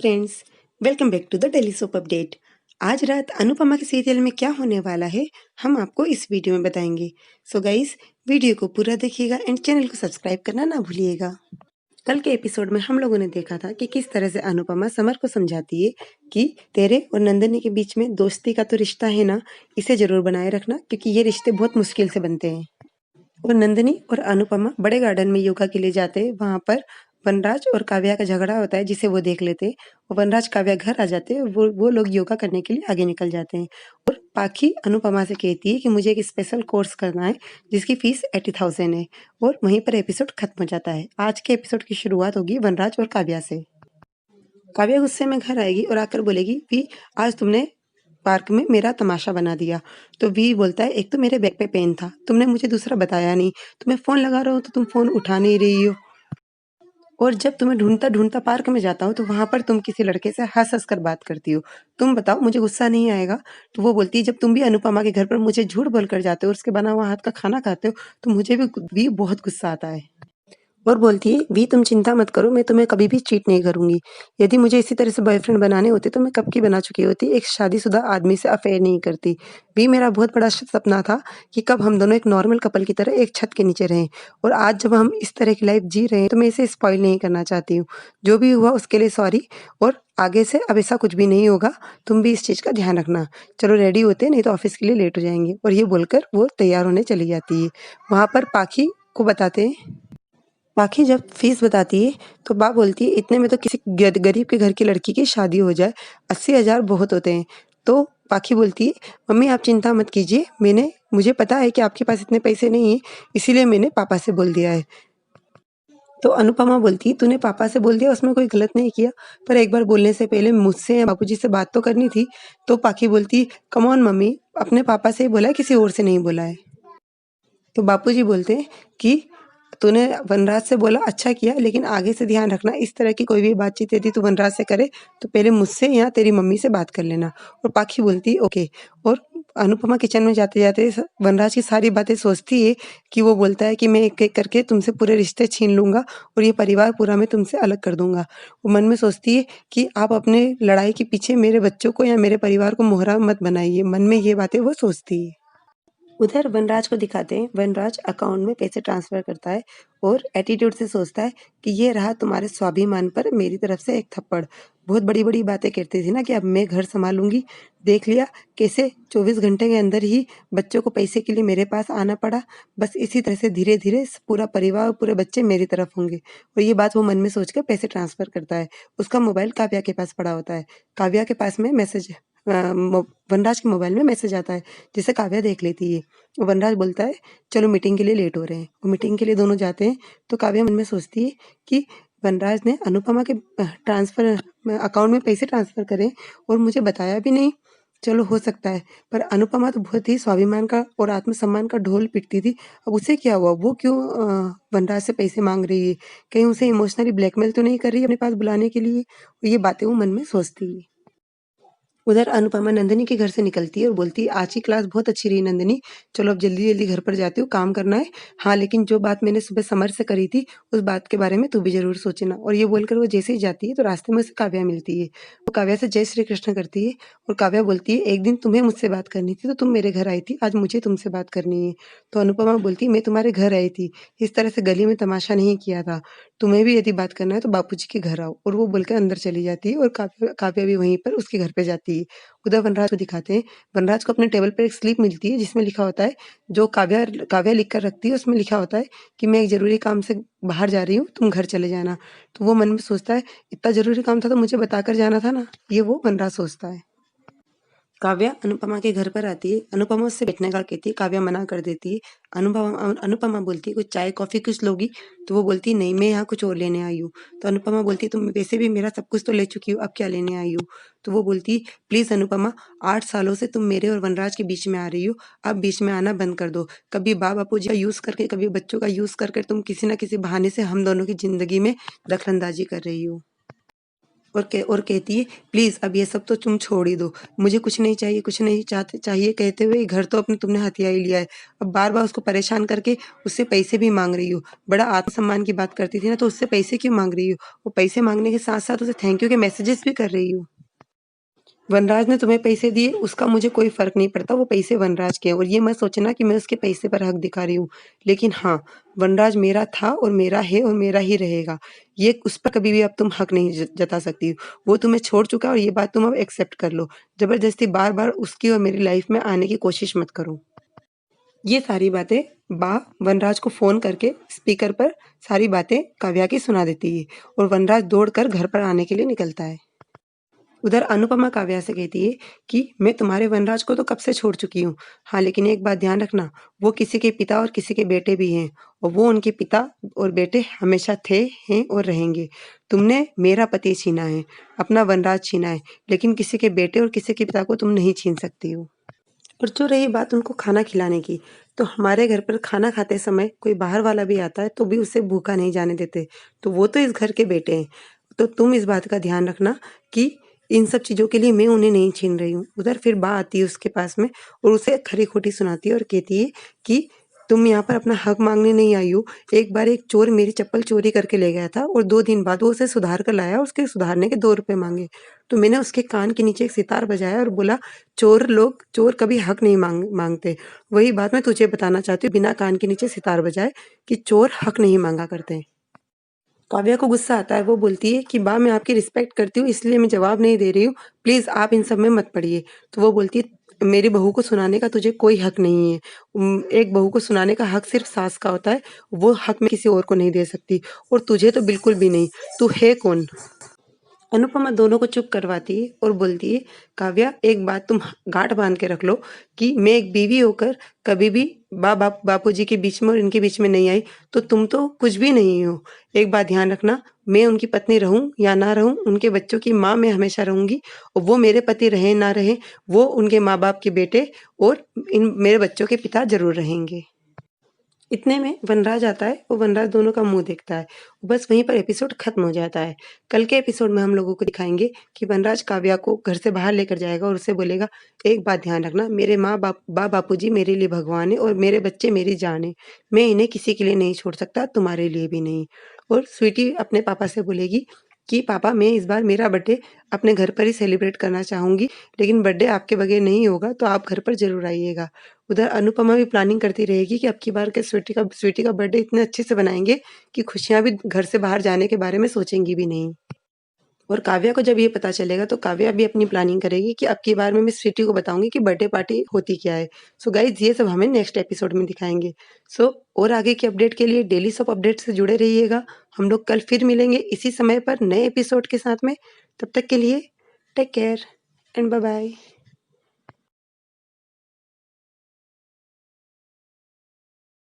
Friends, welcome back to the daily soap update. आज रात अनुपमा के सीरियल में क्या होने वाला है, हम आपको इस वीडियो में बताएंगे। सो गाइस, वीडियो को पूरा देखिएगा एंड चैनल को सब्सक्राइब करना ना भूलिएगा। कल के एपिसोड में हम लोगों ने देखा था कि किस तरह से अनुपमा समर को समझाती है कि तेरे और नंदिनी के बीच में दोस्ती का तो रिश्ता है ना, इसे जरूर बनाए रखना क्योंकि ये रिश्ते बहुत मुश्किल से बनते हैं। और नंदिनी और अनुपमा बड़े गार्डन में योगा के लिए जाते हैं। वहां पर वनराज और काव्या का झगड़ा होता है जिसे वो देख लेते हैं और वनराज काव्या घर आ जाते हैं। वो लोग योगा करने के लिए आगे निकल जाते हैं और पाखी अनुपमा से कहती है कि मुझे एक स्पेशल कोर्स करना है जिसकी फीस 80,000 है। और वहीं पर एपिसोड खत्म हो जाता है। आज के एपिसोड की शुरुआत होगी वनराज और काव्या से। काव्या गुस्से में घर आएगी और आकर बोलेगी कि आज तुमने पार्क में मेरा तमाशा बना दिया। तो वी बोलता है, एक तो मेरे बैग पे पेन था, तुमने मुझे दूसरा बताया नहीं, तुम्हें फोन लगा रहा हूँ तो तुम फोन उठा नहीं रही हो, और जब तुम्हें ढूंढता ढूंढता पार्क में जाता हूँ तो वहां पर तुम किसी लड़के से हंस हंस कर बात करती हो। तुम बताओ मुझे गुस्सा नहीं आएगा? तो वो बोलती है, जब तुम भी अनुपमा के घर पर मुझे झूठ बोल कर जाते हो और उसके बना हुआ हाथ का खाना खाते हो तो मुझे भी बहुत गुस्सा आता है। और बोलती है, वी तुम चिंता मत करो, मैं तुम्हें कभी भी चीट नहीं करूंगी। यदि मुझे इसी तरह से बॉयफ्रेंड बनाने होते तो मैं कब की बना चुकी होती। एक शादीशुदा आदमी से अफेयर नहीं करती। वी मेरा बहुत बड़ा सपना था कि कब हम दोनों एक नॉर्मल कपल की तरह एक छत के नीचे रहें, और आज जब हम इस तरह की लाइफ जी रहे हैं तो मैं इसे स्पॉइल नहीं करना चाहती हूँ। जो भी हुआ उसके लिए सॉरी, और आगे से अब ऐसा कुछ भी नहीं होगा। तुम भी इस चीज का ध्यान रखना। चलो रेडी होते हैं, नहीं तो ऑफिस के लिए लेट हो जाएंगे। और ये बोलकर वो तैयार होने चली जाती है। वहां पर पाखी को बताते हैं। बाकी जब फीस बताती है तो बा बोलती है, इतने में तो किसी गरीब के घर की लड़की की शादी हो जाए, 80,000 बहुत होते हैं। तो पाखी बोलती है, मम्मी आप चिंता मत कीजिए, मुझे पता है कि आपके पास इतने पैसे नहीं है, इसीलिए मैंने पापा से बोल दिया है। तो अनुपमा बोलती है, तूने पापा से बोल दिया, उसमें कोई गलत नहीं किया, पर एक बार बोलने से पहले मुझसे या बापूजी से बात तो करनी थी। तो पाखी बोलती है, कम ऑन मम्मी, अपने पापा से ही बोला है, किसी और से नहीं बोला है। तो बापूजी बोलते हैं कि तूने वनराज से बोला, अच्छा किया, लेकिन आगे से ध्यान रखना, इस तरह की कोई भी बातचीत यदि तू वनराज से करे तो पहले मुझसे या तेरी मम्मी से बात कर लेना। और पाखी बोलती है ओके। और अनुपमा किचन में जाते जाते वनराज की सारी बातें सोचती है कि वो बोलता है कि मैं एक एक करके तुमसे पूरे रिश्ते छीन लूंगा और ये परिवार पूरा मैं तुमसे अलग कर दूंगा। वो मन में सोचती है कि आप अपने लड़ाई के पीछे मेरे बच्चों को या मेरे परिवार को मोहरा मत बनाइए। मन में ये बातें वो सोचती है। उधर वनराज को दिखाते हैं। वनराज अकाउंट में पैसे ट्रांसफर करता है और एटीट्यूड से सोचता है कि ये रहा तुम्हारे स्वाभिमान पर मेरी तरफ से एक थप्पड़। बहुत बड़ी बड़ी बातें कहती थी ना कि अब मैं घर संभालूंगी, देख लिया कैसे 24 घंटे के अंदर ही बच्चों को पैसे के लिए मेरे पास आना पड़ा। बस इसी तरह से धीरे धीरे पूरा परिवार, पूरे बच्चे मेरी तरफ होंगे। और ये बात वो मन में सोच कर पैसे ट्रांसफर करता है। उसका मोबाइल काव्या के पास पड़ा होता है। काव्या के पास में मैसेज, वनराज के मोबाइल में मैसेज आता है जिसे काव्या देख लेती है। वनराज बोलता है, चलो मीटिंग के लिए लेट हो रहे हैं। और मीटिंग के लिए दोनों जाते हैं। तो काव्या मन में सोचती है कि वनराज ने अनुपमा के ट्रांसफर अकाउंट में पैसे ट्रांसफर करे और मुझे बताया भी नहीं। चलो हो सकता है, पर अनुपमा तो बहुत ही स्वाभिमान का और आत्मसम्मान का ढोल पिटती थी। अब उसे क्या हुआ? वो क्यों वनराज से पैसे मांग रही है? कहीं उसे इमोशनली ब्लैकमेल तो नहीं कर रही है अपने पास बुलाने के लिए? और ये बातें वो मन में सोचती है। उधर अनुपमा नंदिनी के घर से निकलती है और बोलती है, आज की क्लास बहुत अच्छी रही नंदिनी, चलो अब जल्दी जल्दी घर पर जाती हूँ, काम करना है। हाँ, लेकिन जो बात मैंने सुबह समर से करी थी उस बात के बारे में तू भी जरूर सोचना। और ये बोलकर वो जैसे ही जाती है तो रास्ते में उसे काव्या मिलती है। वो काव्या से जय श्री कृष्ण करती है और काव्या बोलती है, एक दिन तुम्हें मुझसे बात करनी थी तो तुम मेरे घर आई थी, आज मुझे तुमसे बात करनी है। तो अनुपमा बोलती है, मैं तुम्हारे घर आई थी, इस तरह से गली में तमाशा नहीं किया था। तुम्हें भी यदि बात करना है तो बापूजी के घर आओ। और वो बोलकर अंदर चली जाती है और काव्या काव्या भी वहीं पर उसके घर पे जाती है। उधर वनराज को दिखाते हैं। वनराज को अपने टेबल पर एक स्लिप मिलती है जिसमें लिखा होता है, जो काव्या काव्या लिख कर रखती है, उसमें लिखा होता है कि मैं एक जरूरी काम से बाहर जा रही हूँ, तुम घर चले जाना। तो वो मन में सोचता है, इतना जरूरी काम था तो मुझे बताकर जाना था ना। ये वो वनराज सोचता है। काव्या अनुपमा के घर पर आती है। अनुपमा उससे बैठने का कहती है, काव्या मना कर देती है। अनुपमा बोलती है, कुछ चाय कॉफी कुछ लोगी? तो वो बोलती है, नहीं मैं यहाँ कुछ और लेने आई हूँ। तो अनुपमा बोलती है, तुम वैसे भी मेरा सब कुछ तो ले चुकी हो, अब क्या लेने आई हो? तो वो बोलती है, प्लीज अनुपमा, 8 सालों से तुम मेरे और वनराज के बीच में आ रही हो, अब बीच में आना बंद कर दो। कभी बापू जी का यूज करके, कभी बच्चों का यूज करके तुम किसी ना किसी बहाने से हम दोनों की जिंदगी में दखलंदाजी कर रही हो। और कहती है प्लीज़ अब ये सब तो तुम छोड़ ही दो, मुझे कुछ नहीं चाहिए, कुछ नहीं चाहते चाहिए कहते हुए घर तो अपने तुमने हथिया ही लिया है। अब बार-बार उसको परेशान करके उससे पैसे भी माँग रही हो। बड़ा आत्मसम्मान की बात करती थी ना, तो उससे पैसे क्यों माँग रही हो? वो पैसे माँगने के साथ-साथ उसे थैंक यू के मैसेजेस भी कर रही हो। वनराज ने तुम्हें पैसे दिए, उसका मुझे कोई फ़र्क नहीं पड़ता, वो पैसे वनराज के हैं और ये मत सोचना कि मैं उसके पैसे पर हक दिखा रही हूँ। लेकिन हाँ, वनराज मेरा था और मेरा है और मेरा ही रहेगा। ये उस पर कभी भी अब तुम हक नहीं जता सकती हो। वो तुम्हें छोड़ चुका है और ये बात तुम अब एक्सेप्ट कर लो। ज़बरदस्ती बार-बार उसकी और मेरी लाइफ़ में आने की कोशिश मत करो। ये सारी बातें बा वनराज को फ़ोन करके स्पीकर पर सारी बातें काव्या की सुना देती है और वनराज दौड़कर घर पर आने के लिए निकलता है। उधर अनुपमा काव्या से कहती है कि मैं तुम्हारे वनराज को तो कब से छोड़ चुकी हूँ। हाँ, लेकिन एक बात ध्यान रखना, वो किसी के पिता और किसी के बेटे भी हैं और वो उनके पिता और बेटे हमेशा थे, हैं और रहेंगे। तुमने मेरा पति छीना है, अपना वनराज छीना है, लेकिन किसी के बेटे और किसी के पिता को तुम नहीं छीन सकती हो। और जो रही बात उनको खाना खिलाने की, तो हमारे घर पर खाना खाते समय कोई बाहर वाला भी आता है तो भी उसे भूखा नहीं जाने देते। तो वो तो इस घर के बेटे हैं। तो तुम इस बात का ध्यान रखना कि इन सब चीज़ों के लिए मैं उन्हें नहीं छीन रही हूँ। उधर फिर बा आती है उसके पास में और उसे खरी-खोटी सुनाती है और कहती है कि तुम यहाँ पर अपना हक माँगने नहीं आई हो। एक बार एक चोर मेरी चप्पल चोरी करके ले गया था और 2 दिन बाद वो उसे सुधार कर लाया, उसके सुधारने के 2 रुपए माँगे। तो मैंने उसके कान के नीचे एक सितार बजाया और बोला चोर कभी हक नहीं माँगते। वही बात मैं तुझे बताना चाहती हूँ बिना कान के नीचे सितार बजाए कि चोर हक नहीं माँगा करते। काव्या को गुस्सा आता है, वो बोलती है कि बा मैं आपकी रिस्पेक्ट करती हूँ इसलिए मैं जवाब नहीं दे रही हूँ, प्लीज़ आप इन सब में मत पड़िए। तो वो बोलती है मेरी बहू को सुनाने का तुझे कोई हक नहीं है। एक बहू को सुनाने का हक सिर्फ़ सास का होता है, वो हक मैं किसी और को नहीं दे सकती और तुझे तो बिल्कुल भी नहीं। तू है कौन? अनुपमा दोनों को चुप करवाती है और बोलती है काव्या एक बात तुम गांठ बांध के रख लो कि मैं एक बीवी होकर कभी भी बापूजी के बीच में और इनके बीच में नहीं आई तो तुम तो कुछ भी नहीं हो। एक बात ध्यान रखना, मैं उनकी पत्नी रहूं या ना रहूं, उनके बच्चों की माँ मैं हमेशा रहूंगी और वो मेरे पति रहे ना रहे, वो उनके माँ बाप के बेटे और इन मेरे बच्चों के पिता जरूर रहेंगे। इतने में वनराज आता है और वनराज दोनों का मुँह देखता है। बस वहीं पर एपिसोड खत्म हो जाता है। कल के एपिसोड में हम लोगों को दिखाएँगे कि वनराज काव्या को घर से बाहर लेकर जाएगा और उसे बोलेगा, "एक बात ध्यान रखना, मेरे बापूजी मेरे लिए भगवान हैं और मेरे बच्चे मेरी जान हैं। मैं इन्हें किसी के लिए नहीं छोड़ सकता, तुम्हारे लिए भी नहीं।" और स्वीटी अपने पापा से बोलेगी कि पापा मैं इस बार मेरा बर्थडे अपने घर पर ही सेलिब्रेट करना चाहूँगी, लेकिन बर्थडे आपके बगैर नहीं होगा, तो आप घर पर ज़रूर आइएगा। उधर अनुपमा भी प्लानिंग करती रहेगी कि अब की बार के स्वीटी का बर्थडे इतने अच्छे से बनाएँगे कि खुशियाँ भी घर से बाहर जाने के बारे में सोचेंगी भी नहीं। और काव्या को जब ये पता चलेगा तो काव्या भी अपनी प्लानिंग करेगी कि अब की बार मैं स्वीटी को बताऊँगी कि बर्थडे पार्टी होती क्या है। सो गाइज़ ये सब हमें नेक्स्ट एपिसोड में दिखाएँगे। सो और आगे की अपडेट के लिए डेली सोप अपडेट से जुड़े रहिएगा। हम लोग कल फिर मिलेंगे इसी समय पर नए एपिसोड के साथ में। तब तक के लिए take care and bye bye.